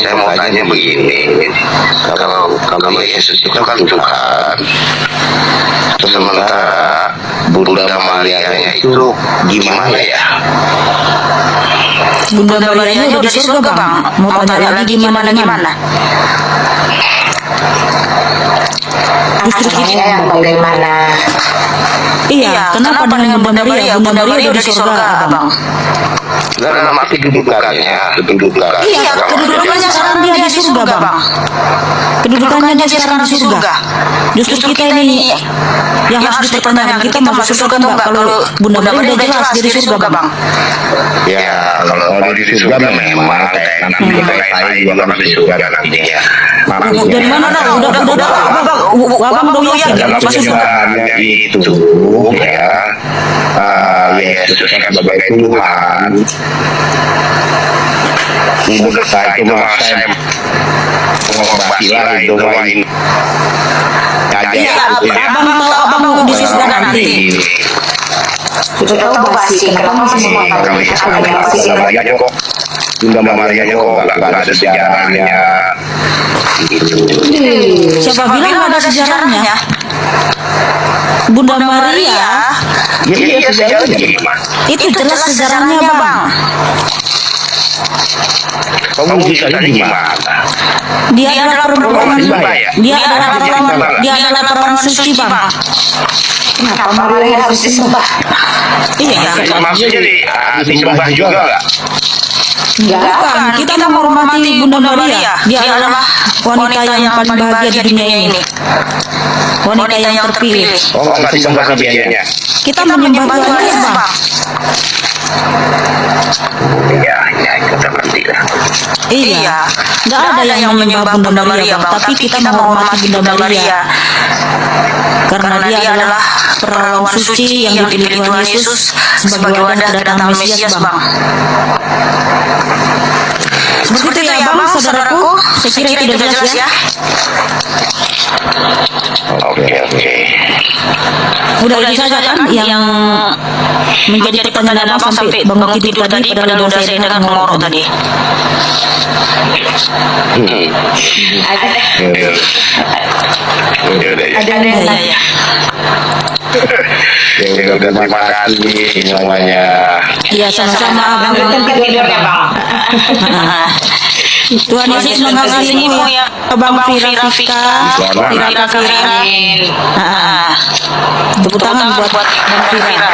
saya mau tanya begini, kalau Yesus itu kan Tuhan, sementara Bunda Maria itu gimana ya? Bunda Maria udah di surga bang. Mau tanya lagi gimana? Justru kita bagaimana? Iya, kenapa dengan Bunda Maria? Bunda Maria udah di surga abang. Dalam arti kedudukannya. Iya, kedudukannya sekarang dia di surga bang. Kedudukannya dia sekarang di surga. Justru kita ini yang harus dipertanyakan, kita masuk surga atau enggak? Kalau Bunda Maria udah jelas dia di surga bang. Ya, kalau di surga memang kayak nanti saya juga masuk surga nantinya. Dari mana tahu? Udah abang udah yakin Dalam masuk surga. sejarahnya itu ya, Yesus sebagai Tuhan. Menurut saya itu saya mengobati lain. Iya, abang mau di surga nanti. Sudah tahu basi, kenapa masih mengatakan kok Bunda Maria kok nggak ada sejarahnya gitu. Siapa bilang ada sejarahnya? Bunda Maria Iya, sejarahnya gimana? itu jelas sejarahnya bang. Kamu bisa gimana? Dia adalah perempuan. Dia adalah perempuan suci bang. kenapa Maria harus disembah? Iya. Maksudnya disembah juga nggak? Bukan, kita menghormati Bunda Maria. Dia adalah wanita yang paling bahagia di dunia ini. Wanita yang terpilih. Oh, nggak disembah biayanya? Kita menyembah Tuhan bang. Ya, itu terpenting lah. Iya, nggak ada yang menyembah Bunda Maria bang, tapi kita menghormati Bunda Maria karena dia adalah perawan suci yang dipilih Tuhan Yesus sebagai wadah kedatangan Mesias bang. Seperti itu ya bang, saudaraku. Saya kira itu sudah jelas ya. Oke. Udah saja kan yang menjadi pertanyaan abang sampai bangun tidur tadi pada dosa saya dengan ngorok tadi. Ada Ya. Ya udah, terima kasih semuanya. Iya sama-sama abang. tidurnya bang. Tuhan Yesus mengasihimu ya, Abang Fira Fika. Amin. Tepuk tangan buat Bang Fira.